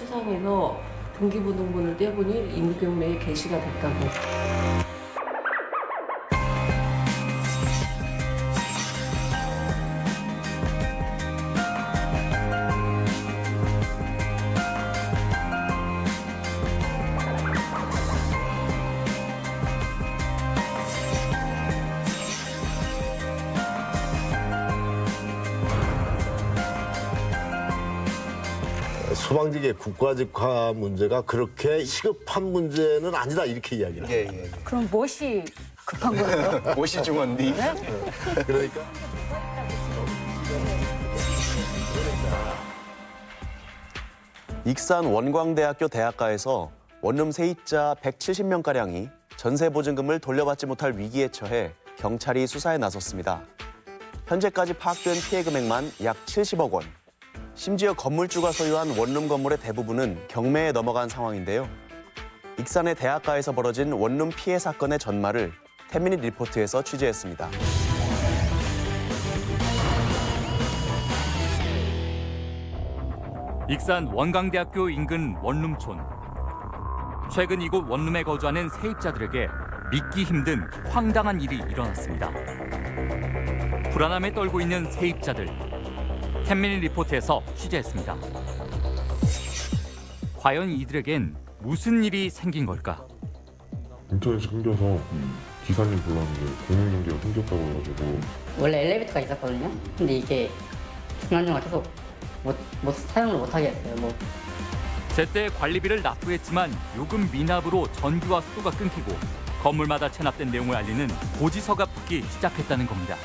수상해서 등기부등본을 떼보니 임경매에 게시가 됐다고. 소방직의 국가직화 문제가 그렇게 시급한 문제는 아니다 이렇게 이야기를 합니다. 예. 그럼 무엇이 급한 거예요? 모시 중원디. 그러니까 익산 원광대학교 대학가에서 원룸 세입자 170명가량이 전세보증금을 돌려받지 못할 위기에 처해 경찰이 수사에 나섰습니다. 현재까지 파악된 피해 금액만 약 70억 원. 심지어 건물주가 소유한 원룸 건물의 대부분은 경매에 넘어간 상황인데요. 익산의 대학가에서 벌어진 원룸 피해 사건의 전말을 태민이 리포트에서 취재했습니다. 익산 원광대학교 인근 원룸촌. 최근 이곳 원룸에 거주하는 세입자들에게 믿기 힘든 황당한 일이 일어났습니다. 불안함에 떨고 있는 세입자들. 태민이 리포트에서 취재했습니다. 과연 이들에겐 무슨 일이 생긴 걸까? 인터넷이 끊겨서 기사님 불렀는데 공용경제가 끊겼다고 해가지고 원래 엘리베이터가 있었거든요. 근데 이게 중간중간 계속 사용을 못하게 했어요. 제때 관리비를 납부했지만 요금 미납으로 전기와 수도가 끊기고 건물마다 체납된 내용을 알리는 고지서가 붙기 시작했다는 겁니다.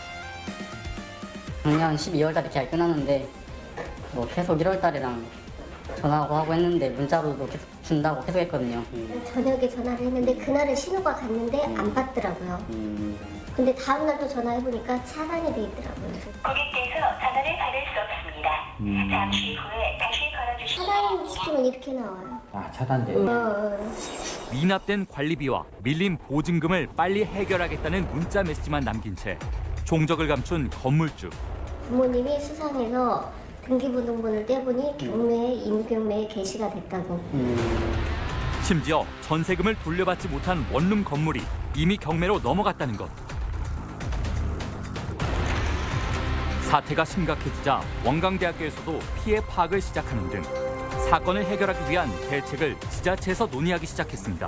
작년 12월 달에 계약이 끝났는데 계속 1월 달이랑 전화하고 하고 했는데 문자로도 계속 준다고 계속 했거든요. 저녁에 전화를 했는데 그날은 신호가 갔는데 안 받더라고요. 근데 다음 날 또 전화해보니까 차단이 돼 있더라고요. 고객께서 전화를 받을 수 없습니다. 잠시 후에 다시 걸어주시면 차단시키면 이렇게 나와요. 아, 차단돼요? 미납된 관리비와 밀린 보증금을 빨리 해결하겠다는 문자 메시지만 남긴 채 종적을 감춘 건물주. 부모님이 수상해서 등기부등본을 떼보니 경매에 임경매에 게시가 됐다고. 심지어 전세금을 돌려받지 못한 원룸 건물이 이미 경매로 넘어갔다는 것. 사태가 심각해지자 원광대학교에서도 피해 파악을 시작하는 등 사건을 해결하기 위한 대책을 지자체에서 논의하기 시작했습니다.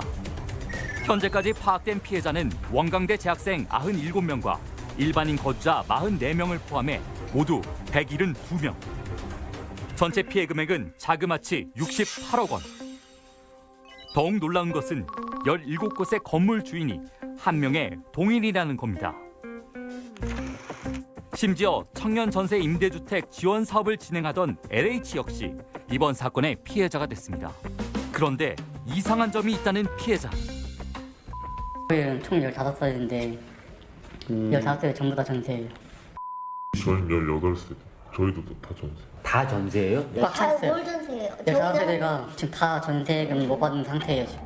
현재까지 파악된 피해자는 원광대 재학생 97명과 일반인 거주자 44명을 포함해 모두 172명. 전체 피해 금액은 자그마치 68억 원. 더욱 놀라운 것은 17곳의 건물 주인이 한 명의 동일이라는 겁니다. 심지어 청년 전세 임대주택 지원 사업을 진행하던 LH 역시 이번 사건의 피해자가 됐습니다. 그런데 이상한 점이 있다는 피해자. 저희는 총 15살인데 15살 전부 다 전세예요. 저는 18세 저희도 다 전세. 다 전세예요? 뭘 전세예요? 15세대가 지금 다 전세금 못 받은 상태예요. 지금.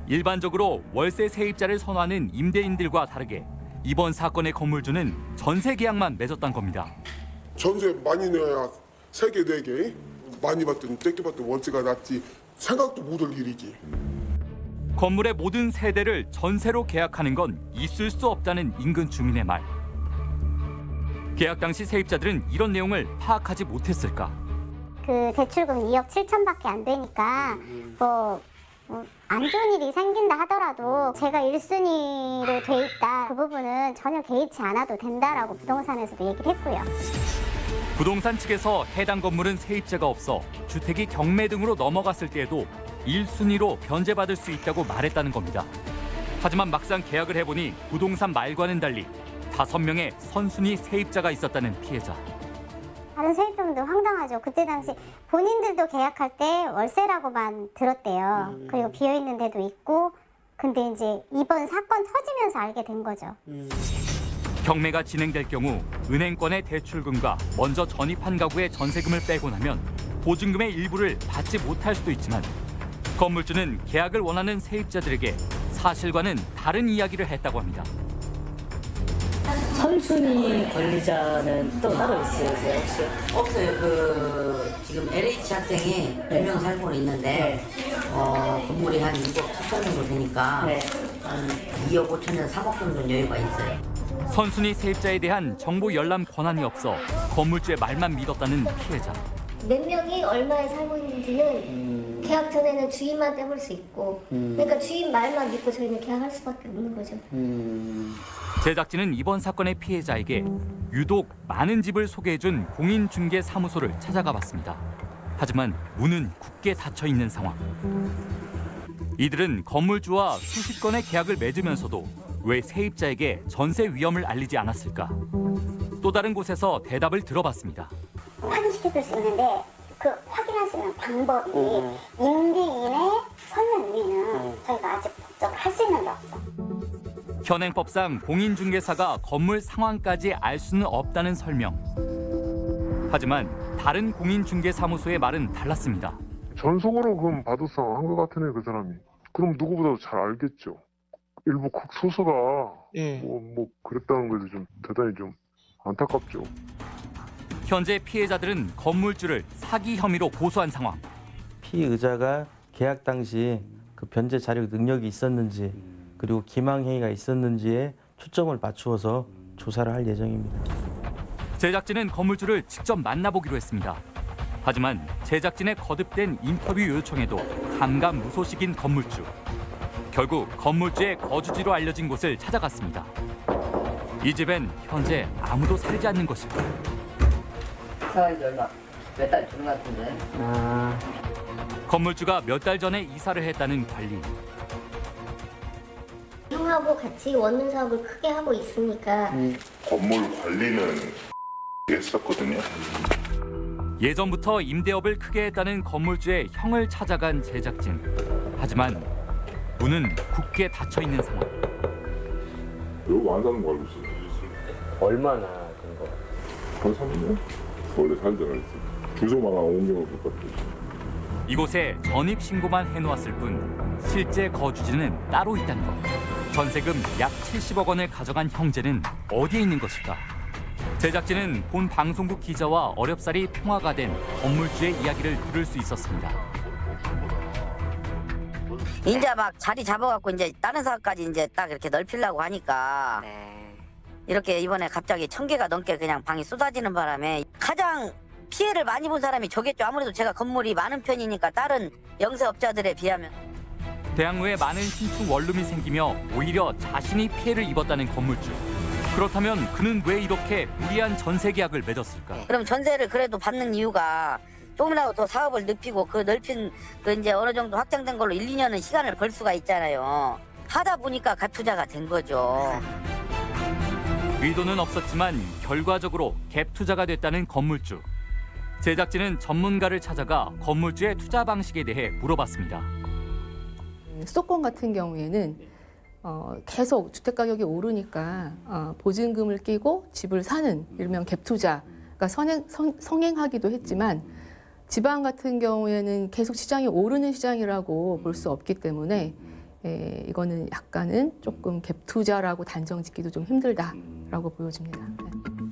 일반적으로 월세 세입자를 선호하는 임대인들과 다르게 이번 사건의 건물주는 전세 계약만 맺었단 겁니다. 전세 많이 내야 3개, 4개 많이 받든 떼게 받든 월세가 낫지 생각도 못할 일이지. 건물의 모든 세대를 전세로 계약하는 건 있을 수 없다는 인근 주민의 말. 계약 당시 세입자들은 이런 내용을 파악하지 못했을까? 그 대출금 2억 7천밖에 안 되니까 안 좋은 일이 생긴다 하더라도 제가 1순위로 돼 있다. 그 부분은 전혀 개의치 않아도 된다라고 부동산에서도 얘기를 했고요. 부동산 측에서 해당 건물은 세입자가 없어 주택이 경매 등으로 넘어갔을 때에도 1순위로 변제받을 수 있다고 말했다는 겁니다. 하지만 막상 계약을 해보니 부동산 말과는 달리 5명의 선순위 세입자가 있었다는 피해자. 다른 세입자분들 황당하죠. 그때 당시 본인들도 계약할 때 월세라고만 들었대요. 그리고 비어있는 데도 있고. 근데 이제 이번 사건 터지면서 알게 된 거죠. 경매가 진행될 경우 은행권의 대출금과 먼저 전입한 가구의 전세금을 빼고 나면 보증금의 일부를 받지 못할 수도 있지만 건물주는 계약을 원하는 세입자들에게 사실과는 다른 이야기를 했다고 합니다. 선순위 권리자는 또 따로 있으세요 혹시? 없어요. 지금 LH 학생이 2명 살고 있는데 건물이 한 6억 7천 정도 되니까 한 2억 5천에서 3억 정도 여유가 있어요. 선순위 세입자에 대한 정보 열람 권한이 없어 건물주의 말만 믿었다는 피해자. 몇 명이 얼마에 살고 있는지는 계약 전에는 주인만 떼볼 수 있고 그러니까 주인 말만 믿고 저희는 계약할 수밖에 없는 거죠. 제작진은 이번 사건의 피해자에게 유독 많은 집을 소개해준 공인중개사무소를 찾아가 봤습니다. 하지만 문은 굳게 닫혀 있는 상황. 이들은 건물주와 수십 건의 계약을 맺으면서도 왜 세입자에게 전세 위험을 알리지 않았을까? 또 다른 곳에서 대답을 들어봤습니다. 확인시켜줄 수 있는데 그 확인할 수 있는 방법이 임대인의 서면 위는 저희가 아직 법적으로 할 수 있는 게 없어. 현행법상 공인중개사가 건물 상황까지 알 수는 없다는 설명. 하지만 다른 공인중개사무소의 말은 달랐습니다. 전속으로 그럼 받아서 한 것 같으네 그 사람이. 그럼 누구보다도 잘 알겠죠. 일부 극소수가 뭐 그랬다는 것이 좀 대단히 좀 안타깝죠. 현재 피해자들은 건물주를 사기 혐의로 고소한 상황. 피의자가 계약 당시 그 변제 자력 능력이 있었는지 그리고 기망행위가 있었는지에 초점을 맞추어서 조사를 할 예정입니다. 제작진은 건물주를 직접 만나보기로 했습니다. 하지만 제작진의 거듭된 인터뷰 요청에도 감감무소식인 건물주. 결국 건물주의 거주지로 알려진 곳을 찾아갔습니다. 이 집엔 현재 아무도 살지 않는 것입니다. 이사한 지 얼마 몇 달 된 것 같은데. 건물주가 몇 달 전에 이사를 했다는 관리. 형하고 같이 원룸 사업을 크게 하고 있으니까 건물 관리는 했었거든요. 예전부터 임대업을 크게 했다는 건물주의 형을 찾아간 제작진. 하지만 문은 굳게 닫혀 있는 상황. 여기 안 사는 거 알고 있어요. 얼마나 된 거? 한 3년? 원래 살잖아 있어. 주소만 옮겨올 것 같아. 이곳에 전입 신고만 해놓았을 뿐 실제 거주지는 따로 있다는 것. 전세금 약 70억 원을 가져간 형제는 어디에 있는 것일까? 제작진은 본 방송국 기자와 어렵사리 통화가 된 건물주의 이야기를 들을 수 있었습니다. 이제 막 자리 잡아갖고 이제 다른 사업까지 이제 딱 이렇게 넓히려고 하니까 이렇게 이번에 갑자기 1,000개가 넘게 그냥 방이 쏟아지는 바람에 가장 피해를 많이 본 사람이 저겠죠. 아무래도 제가 건물이 많은 편이니까 다른 영세업자들에 비하면. 대학로에 많은 신축 원룸이 생기며 오히려 자신이 피해를 입었다는 건물주. 그렇다면 그는 왜 이렇게 무리한 전세 계약을 맺었을까? 그럼 전세를 그래도 받는 이유가 조금이라도 더 사업을 넓히고 그 넓힌 그 이제 어느 정도 확장된 걸로 1, 2년은 시간을 벌 수가 있잖아요. 하다 보니까 갭투자가 된 거죠. 의도는 없었지만 결과적으로 갭 투자가 됐다는 건물주. 제작진은 전문가를 찾아가 건물주의 투자 방식에 대해 물어봤습니다. 수도권 같은 경우에는 계속 주택 가격이 오르니까 보증금을 끼고 집을 사는 일명 갭 투자가 성행하기도 했지만 지방 같은 경우에는 계속 시장이 오르는 시장이라고 볼 수 없기 때문에 이거는 약간은 조금 갭 투자라고 단정 짓기도 좀 힘들다라고 보여집니다.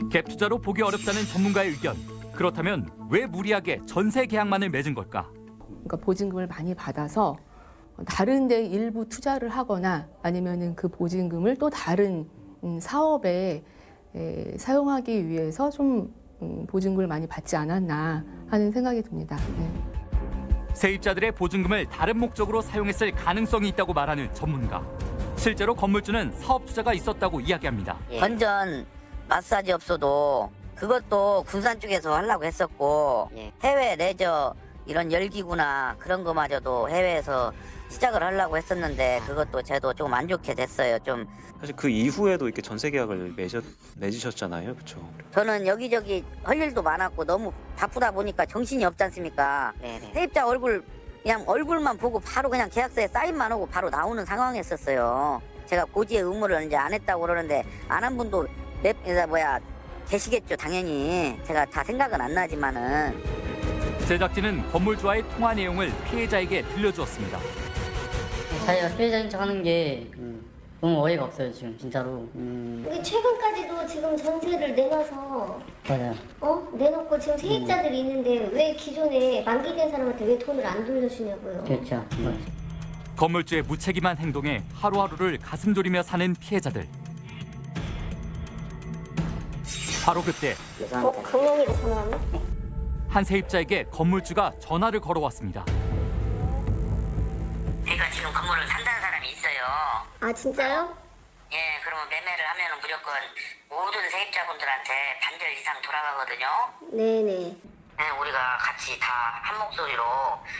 갭 투자로 보기 어렵다는 전문가의 의견. 그렇다면 왜 무리하게 전세 계약만을 맺은 걸까? 그러니까 보증금을 많이 받아서 다른 데 일부 투자를 하거나 아니면은 그 보증금을 또 다른 사업에 사용하기 위해서 좀 보증금을 많이 받지 않았나 하는 생각이 듭니다. 세입자들의 보증금을 다른 목적으로 사용했을 가능성이 있다고 말하는 전문가. 실제로 건물주는 사업 투자가 있었다고 이야기합니다. 건전 마사지 업소도 그것도 군산 쪽에서 하려고 했었고 해외 레저 이런 열기구나 그런 거마저도 해외에서 시작을 하려고 했었는데 그것도 저도 좀 안 좋게 됐어요. 좀 사실 그 이후에도 이렇게 전세 계약을 맺으셨잖아요, 그렇죠? 저는 여기저기 할 일도 많았고 너무 바쁘다 보니까 정신이 없지 않습니까? 세입자 얼굴 그냥 얼굴만 보고 바로 그냥 계약서에 사인만 하고 바로 나오는 상황이었었어요. 제가 고지의 의무를 이제 안 했다고 그러는데 안 한 분도 계시겠죠, 당연히. 제가 다 생각은 안 나지만은. 제작진은 건물주와의 통화 내용을 피해자에게 들려주었습니다. 자기가 피해자인 척 하는 게 너무 어이가 없어요 지금 진짜로. 이게 최근까지도 지금 전세를 내놔서 맞아요. 내놓고 지금 세입자들이 있는데 왜 기존에 만기된 사람한테 왜 돈을 안 돌려주냐고요. 그렇죠. 건물주의 무책임한 행동에 하루하루를 가슴 졸이며 사는 피해자들. 바로 그때 금영이가 전화 왔나? 한 세입자에게 건물주가 전화를 걸어왔습니다. 내가 지금 건물을 산다는 사람이 있어요. 아 진짜요? 예, 그러면 매매를 하면은 무조건 모든 세입자분들한테 반절 이상 돌아가거든요. 네네. 네, 우리가 같이 다 한 목소리로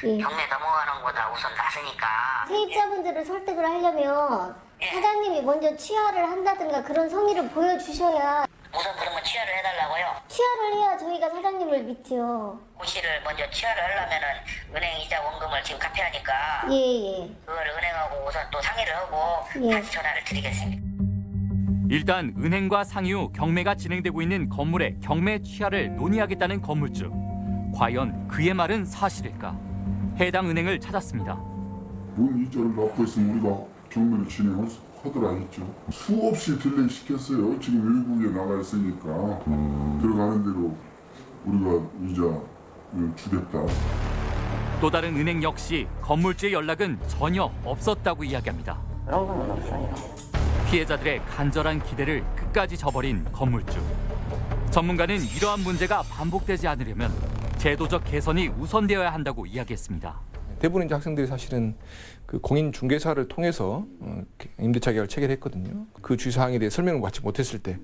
예. 경매 넘어가는 거다 우선 나서니까. 세입자분들을 설득을 하려면 사장님이 먼저 취하를 한다든가 그런 성의를 보여주셔야. 우선 그러면 취하를 해달라고요? 취하를 해야 저희가 사장님을 믿지요. 고시를 먼저 취하를 하려면은 은행 이자 원금을 지금 갚아야 하니까. 예예. 그걸 은행하고 우선 또 상의를 하고 다시 전화를 드리겠습니다. 일단 은행과 상의 후 경매가 진행되고 있는 건물의 경매 취하를 논의하겠다는 건물주. 과연 그의 말은 사실일까? 해당 은행을 찾았습니다. 뭔 이자를 납부했으면 우리가 경매를 진행하더라 했죠. 수없이 딜레이 시켰어요. 지금 외국에 나가 있으니까 들어가는 대로 우리가 이자를 주겠다. 또 다른 은행 역시 건물주의 연락은 전혀 없었다고 이야기합니다. 그런 건 없어요. 피해자들의 간절한 기대를 끝까지 저버린 건물주. 전문가는 이러한 문제가 반복되지 않으려면 제도적 개선이 우선되어야 한다고 이야기했습니다. 대부분 이제 학생들이 사실은 그 공인 중개사를 통해서 임대차 계약을 체결했거든요. 그 주의사항에 대해 설명을 받지 못했을 때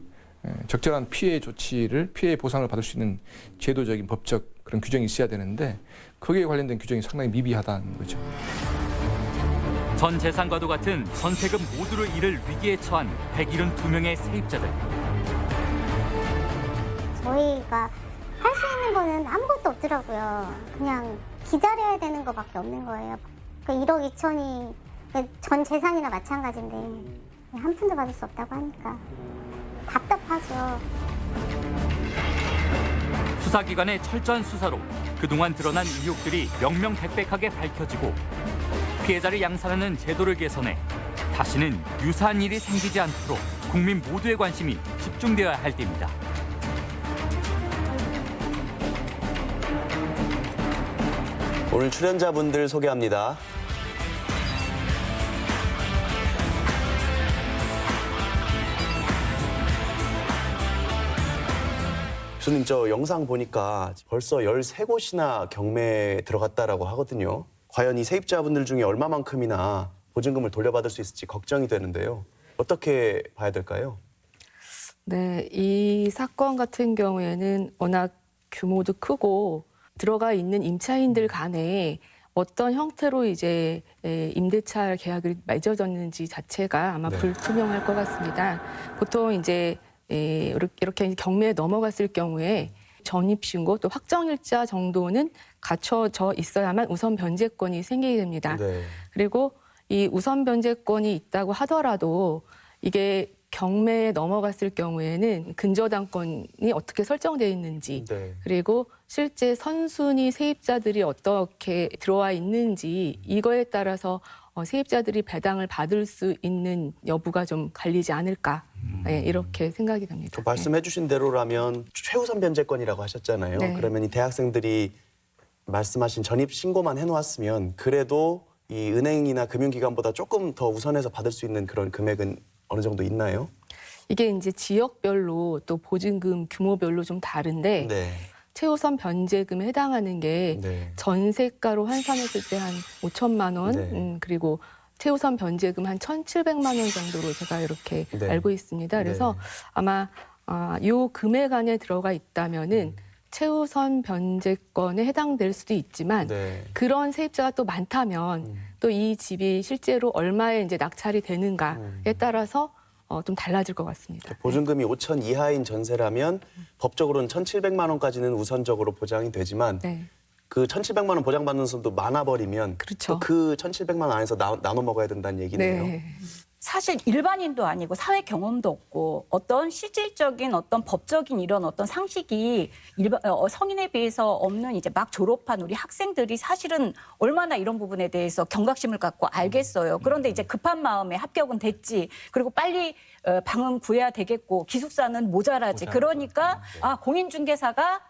적절한 피해 조치를, 피해 보상을 받을 수 있는 제도적인 법적 그런 규정이 있어야 되는데 거기에 관련된 규정이 상당히 미비하다는 거죠. 전 재산과도 같은 전세금 모두를 잃을 위기에 처한 172명의 세입자들. 저희가 할 수 있는 거는 아무것도 없더라고요. 그냥 기다려야 되는 거밖에 없는 거예요. 그 1억 2천이 전 재산이나 마찬가지인데 한 푼도 받을 수 없다고 하니까 답답하죠. 수사기관의 철저한 수사로 그동안 드러난 의혹들이 명명백백하게 밝혀지고 피해자를 양산하는 제도를 개선해 다시는 유사한 일이 생기지 않도록 국민 모두의 관심이 집중되어야 할 때입니다. 오늘 출연자분들 소개합니다. 교수님, 저 영상 보니까 벌써 13곳이나 경매에 들어갔다라고 하거든요. 과연 이 세입자분들 중에 얼마만큼이나 보증금을 돌려받을 수 있을지 걱정이 되는데요. 어떻게 봐야 될까요? 네, 이 사건 같은 경우에는 워낙 규모도 크고 들어가 있는 임차인들 간에 어떤 형태로 이제 임대차 계약이 맺어졌는지 자체가 아마 불투명할 것 같습니다. 보통 이제 이렇게 경매에 넘어갔을 경우에 전입신고 또 확정일자 정도는 갖춰져 있어야만 우선 변제권이 생기게 됩니다. 그리고 이 우선 변제권이 있다고 하더라도 이게 경매에 넘어갔을 경우에는 근저당권이 어떻게 설정되어 있는지 그리고 실제 선순위 세입자들이 어떻게 들어와 있는지 이거에 따라서 세입자들이 배당을 받을 수 있는 여부가 좀 갈리지 않을까 이렇게 생각이 됩니다. 말씀해 주신 대로라면 최우선 변제권이라고 하셨잖아요. 네. 그러면 이 대학생들이 말씀하신 전입 신고만 해놓았으면 그래도 이 은행이나 금융기관보다 조금 더 우선해서 받을 수 있는 그런 금액은 어느 정도 있나요? 이게 이제 지역별로 또 보증금 규모별로 좀 다른데 최우선 변제금에 해당하는 게 전세가로 환산했을 때 한 5천만 원 그리고 최우선 변제금 한 1,700만 원 정도로 제가 이렇게 알고 있습니다. 그래서 아마 요 금액 안에 들어가 있다면은 최우선 변제권에 해당될 수도 있지만 그런 세입자가 또 많다면 또 이 집이 실제로 얼마에 이제 낙찰이 되는가에 따라서 좀 달라질 것 같습니다. 보증금이 5천 이하인 전세라면 법적으로는 1,700만 원까지는 우선적으로 보장이 되지만 그 1,700만 원 보장받는 손도 많아버리면 그 1,700만 원 안에서 나눠 먹어야 된다는 얘기네요. 사실 일반인도 아니고 사회 경험도 없고 어떤 실질적인 어떤 법적인 이런 어떤 상식이 성인에 비해서 없는 이제 막 졸업한 우리 학생들이 사실은 얼마나 이런 부분에 대해서 경각심을 갖고 알겠어요. 그런데 이제 급한 마음에 합격은 됐지. 그리고 빨리 방은 구해야 되겠고 기숙사는 모자라지. 그러니까 공인중개사가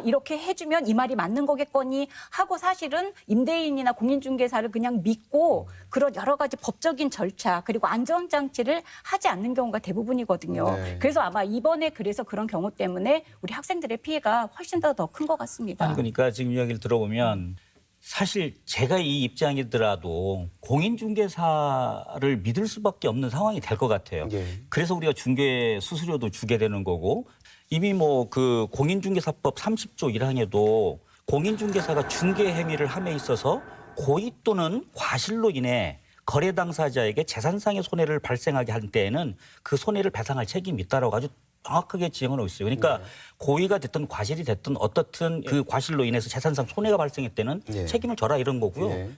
이렇게 해주면 이 말이 맞는 거겠거니 하고 사실은 임대인이나 공인중개사를 그냥 믿고 그런 여러 가지 법적인 절차 그리고 안전장치를 하지 않는 경우가 대부분이거든요. 네. 그래서 아마 이번에 그래서 그런 경우 때문에 우리 학생들의 피해가 훨씬 더 큰 것 같습니다. 아니, 그러니까 지금 이야기를 들어보면 사실 제가 이 입장이더라도 공인중개사를 믿을 수밖에 없는 상황이 될 것 같아요. 그래서 우리가 중개 수수료도 주게 되는 거고 이미 뭐 그 공인중개사법 30조 1항에도 공인중개사가 중개 행위를 함에 있어서 고의 또는 과실로 인해 거래 당사자에게 재산상의 손해를 발생하게 할 때에는 그 손해를 배상할 책임이 있다라고 아주 정확하게 지정을 있어요. 그러니까 고의가 됐든 과실이 됐든 어떻든 그 과실로 인해서 재산상 손해가 발생했다는 책임을 져라 이런 거고요.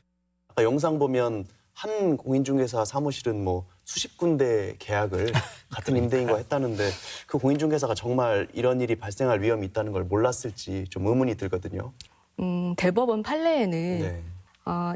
아까 영상 보면 한 공인중개사 사무실은 뭐 수십 군데 계약을 같은 임대인과 했다는데 그 공인중개사가 정말 이런 일이 발생할 위험이 있다는 걸 몰랐을지 좀 의문이 들거든요. 대법원 판례에는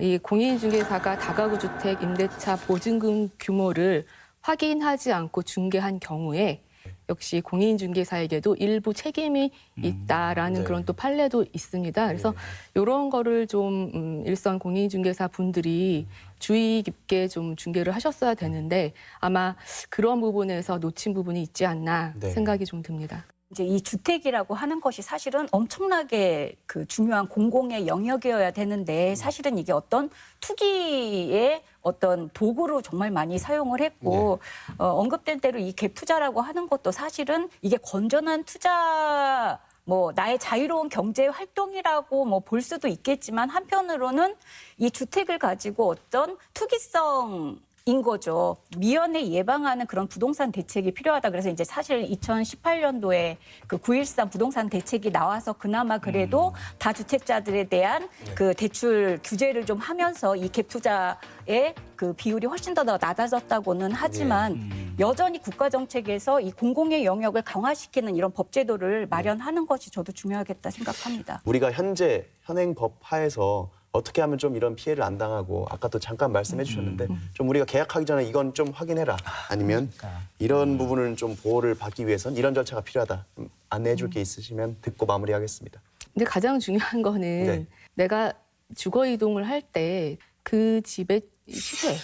이 공인중개사가 다가구 주택 임대차 보증금 규모를 확인하지 않고 중개한 경우에 역시 공인중개사에게도 일부 책임이 있다라는 그런 또 판례도 있습니다. 그래서 이런 거를 좀 일선 공인중개사 분들이 주의 깊게 좀 중개를 하셨어야 되는데 아마 그런 부분에서 놓친 부분이 있지 않나 생각이 좀 듭니다. 이제 이 주택이라고 하는 것이 사실은 엄청나게 그 중요한 공공의 영역이어야 되는데 사실은 이게 어떤 투기의 어떤 도구로 정말 많이 사용을 했고 언급된 대로 이 갭 투자라고 하는 것도 사실은 이게 건전한 투자 뭐 나의 자유로운 경제 활동이라고 뭐 볼 수도 있겠지만 한편으로는 이 주택을 가지고 어떤 투기성 인 거죠. 미연에 예방하는 그런 부동산 대책이 필요하다. 그래서 이제 사실 2018년도에 그 9.13 부동산 대책이 나와서 그나마 그래도 다주택자들에 대한 그 대출 규제를 좀 하면서 이 갭 투자의 그 비율이 훨씬 더 낮아졌다고는 하지만 여전히 국가 정책에서 이 공공의 영역을 강화시키는 이런 법 제도를 마련하는 것이 저도 중요하겠다 생각합니다. 우리가 현재 현행 법 하에서 어떻게 하면 좀 이런 피해를 안 당하고 아까 또 잠깐 말씀해 주셨는데 좀 우리가 계약하기 전에 이건 좀 확인해라 아니면 이런 부분을 좀 보호를 받기 위해선 이런 절차가 필요하다 안내해 줄 게 있으시면 듣고 마무리하겠습니다. 근데 가장 중요한 거는 내가 주거 이동을 할 때 그 집의 시세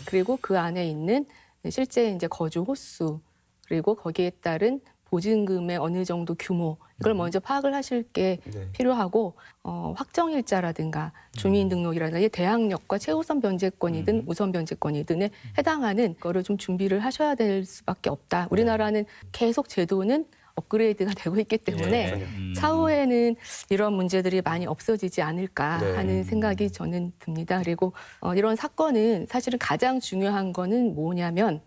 그리고 그 안에 있는 실제 이제 거주 호수 그리고 거기에 따른 보증금의 어느 정도 규모 이걸 먼저 파악을 하실 게 필요하고 확정일자라든가 주민등록이라든가 대항력과 최우선 변제권이든 우선 변제권이든에 해당하는 거를 좀 준비를 하셔야 될 수밖에 없다. 우리나라는 계속 제도는 업그레이드가 되고 있기 때문에 차후에는 이런 문제들이 많이 없어지지 않을까 하는 생각이 저는 듭니다. 그리고 이런 사건은 사실은 가장 중요한 거는 뭐냐면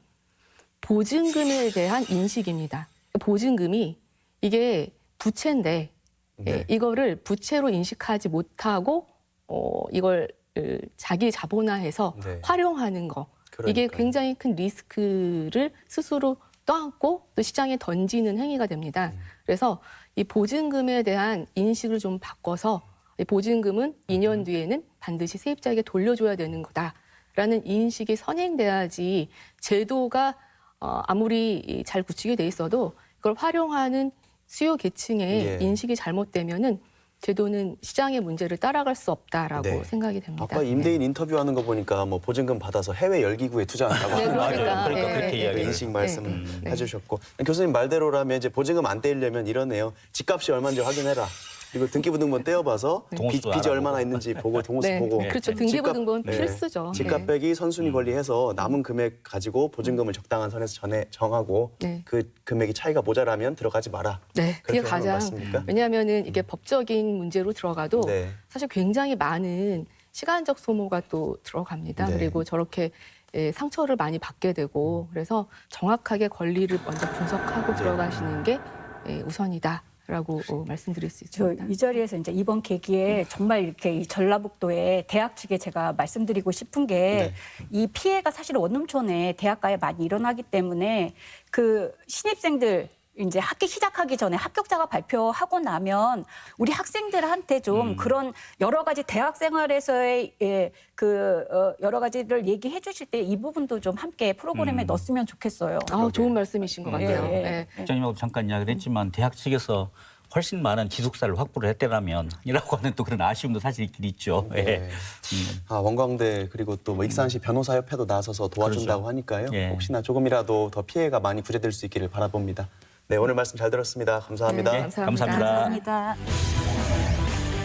보증금에 대한 인식입니다. 보증금이 이게 부채인데 이거를 부채로 인식하지 못하고 이걸 자기 자본화해서 활용하는 거 이게 굉장히 큰 리스크를 스스로 떠안고 또 시장에 던지는 행위가 됩니다. 그래서 이 보증금에 대한 인식을 좀 바꿔서 이 보증금은 2년 뒤에는 반드시 세입자에게 돌려줘야 되는 거다라는 인식이 선행돼야지 제도가 아무리 잘 구축이 돼 있어도 그걸 활용하는 수요 계층의 인식이 잘못되면은 제도는 시장의 문제를 따라갈 수 없다라고 생각이 됩니다. 아까 임대인 인터뷰하는 거 보니까 뭐 보증금 받아서 해외 열기구에 투자한다고 그러니까 그렇게 이야기 인식 말씀 해주셨고 교수님 말대로라면 이제 보증금 안 떼려면 이러네요. 집값이 얼마인지 확인해라. 그리고 등기부등본 떼어봐서 빚이 얼마나 있는지 보고 동호수 보고 그렇죠. 등기부등본 필수죠. 집값 빼기 선순위 관리해서 남은 금액 가지고 보증금을 적당한 선에서 정하고 그 금액이 차이가 모자라면 들어가지 마라. 그게 가장 왜냐하면은 이게 법적인 문제로 들어가도 사실 굉장히 많은 시간적 소모가 또 들어갑니다. 그리고 저렇게 상처를 많이 받게 되고 그래서 정확하게 권리를 먼저 분석하고 들어가시는 게 우선이다. 라고 말씀드릴 수 저 있습니다. 이 자리에서 이제 이번 계기에 정말 이렇게 이 전라북도의 대학 측에 제가 말씀드리고 싶은 게 이 피해가 사실 원룸촌에 대학가에 많이 일어나기 때문에 그 신입생들 이제 학기 시작하기 전에 합격자가 발표하고 나면 우리 학생들한테 좀 그런 여러 가지 대학 생활에서의 여러 가지를 얘기해 주실 때 이 부분도 좀 함께 프로그램에 넣었으면 좋겠어요. 좋은 말씀이신 것 같아요. 국장님하고 잠깐 이야기를 했지만 대학 측에서 훨씬 많은 기숙사를 확보를 했더라면 이라고 하는 또 그런 아쉬움도 사실 있긴 있죠. 네. 원광대 그리고 또 익산시 변호사협회도 나서서 도와준다고 그렇죠. 하니까요. 혹시나 조금이라도 더 피해가 많이 구제될 수 있기를 바라봅니다. 네, 오늘 말씀 잘 들었습니다. 감사합니다. 감사합니다. 감사합니다.